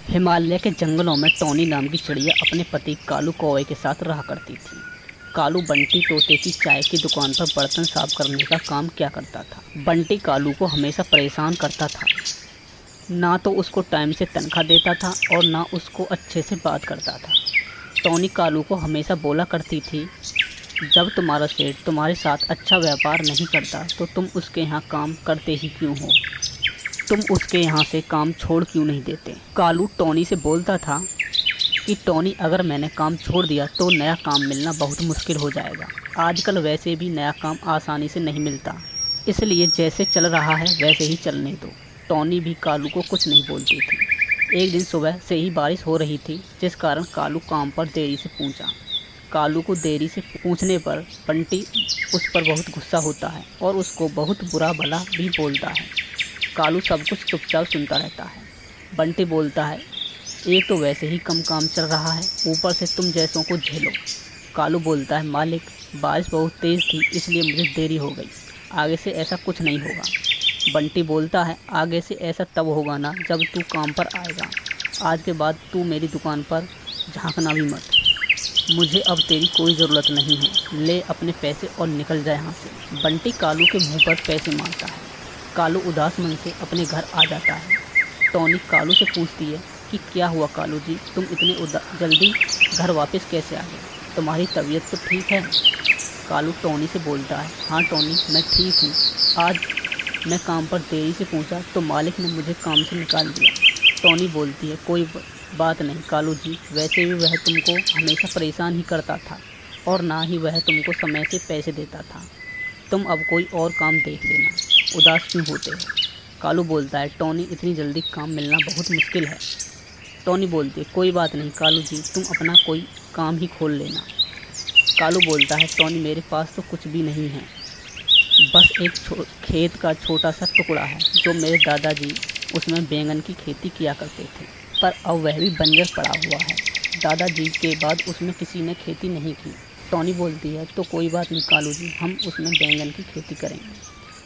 हिमालय के जंगलों में टॉनी नाम की चिड़िया अपने पति कालू कौवे के साथ रहा करती थी। कालू बंटी तोते की चाय की दुकान पर बर्तन साफ करने का काम किया करता था। बंटी कालू को हमेशा परेशान करता था, ना तो उसको टाइम से तनख्वाह देता था और ना उसको अच्छे से बात करता था। टॉनी कालू को हमेशा बोला करती थी, जब तुम्हारा सेठ तुम्हारे साथ अच्छा व्यापार नहीं करता तो तुम उसके यहाँ काम करते ही क्यों हो? तुम उसके यहाँ से काम छोड़ क्यों नहीं देते? कालू टॉनी से बोलता था कि टॉनी, अगर मैंने काम छोड़ दिया तो नया काम मिलना बहुत मुश्किल हो जाएगा। आजकल वैसे भी नया काम आसानी से नहीं मिलता, इसलिए जैसे चल रहा है वैसे ही चलने दो। टॉनी भी कालू को कुछ नहीं बोलती थी। एक दिन सुबह से ही बारिश हो रही थी, जिस कारण कालू काम पर देरी से पहुंचा। कालू को देरी से पूछने पर बंटी उस पर बहुत गुस्सा होता है और उसको बहुत बुरा भला भी बोलता है। कालू सब कुछ चुपचाप सुनता रहता है। बंटी बोलता है, एक तो वैसे ही कम काम चल रहा है, ऊपर से तुम जैसों को झेलो। कालू बोलता है, मालिक, बारिश बहुत तेज़ थी इसलिए मुझे देरी हो गई, आगे से ऐसा कुछ नहीं होगा। बंटी बोलता है, आगे से ऐसा तब होगा ना जब तू काम पर आएगा। आज के बाद तू मेरी दुकान पर झांकना भी मत। मुझे अब तेरी कोई ज़रूरत नहीं है। ले अपने पैसे और निकल जाए यहाँ से। बंटी कालू के मुंह पर पैसे मारता है। कालू उदास मन से अपने घर आ जाता है। टॉनी कालू से पूछती है कि क्या हुआ कालू जी, तुम इतने जल्दी घर वापस कैसे आ गए? तुम्हारी तबीयत तो ठीक है? कालू टॉनी से बोलता है, हाँ टॉनी, मैं ठीक हूँ। आज मैं काम पर देरी से पहुँचा तो मालिक ने मुझे काम से निकाल दिया। टॉनी बोलती है, कोई बात नहीं कालू जी, वैसे भी वह तुमको हमेशा परेशान ही करता था और ना ही वह तुमको समय से पैसे देता था। तुम अब कोई और काम देख लेना, उदास क्यों होते हो? कालू बोलता है, टॉनी, इतनी जल्दी काम मिलना बहुत मुश्किल है। टॉनी बोलती है, कोई बात नहीं कालू जी, तुम अपना कोई काम ही खोल लेना। कालू बोलता है, टॉनी, मेरे पास तो कुछ भी नहीं है, बस एक खेत का छोटा सा टुकड़ा है जो मेरे दादाजी उसमें बैंगन की खेती किया करते थे, पर अब वह भी बंजर पड़ा हुआ है। दादाजी के बाद उसमें किसी ने खेती नहीं की। टॉनी बोलती है, तो कोई बात नहीं कालू जी, हम उसमें बैंगन की खेती करेंगे,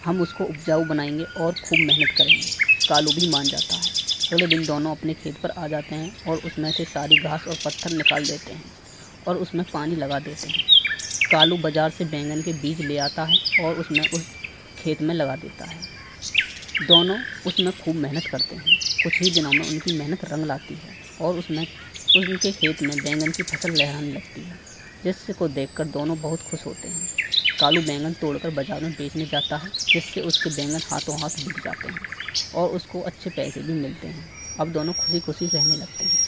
हम उसको उपजाऊ बनाएंगे और खूब मेहनत करेंगे। कालू भी मान जाता है। अगले दिन दोनों अपने खेत पर आ जाते हैं और उसमें से सारी घास और पत्थर निकाल देते हैं और उसमें पानी लगा देते हैं। कालू बाज़ार से बैंगन के बीज ले आता है और उसमें उस खेत में लगा देता है। दोनों उसमें खूब मेहनत करते हैं। कुछ ही दिनों में उनकी मेहनत रंग लाती है और उनके खेत में बैंगन की फसल लहराने लगती है, जिससे को देखकर दोनों बहुत खुश होते हैं। कालू बैंगन तोड़कर बाजार में बेचने जाता है, जिससे उसके बैंगन हाथों हाथ बिक जाते हैं और उसको अच्छे पैसे भी मिलते हैं। अब दोनों खुशी खुशी रहने लगते हैं।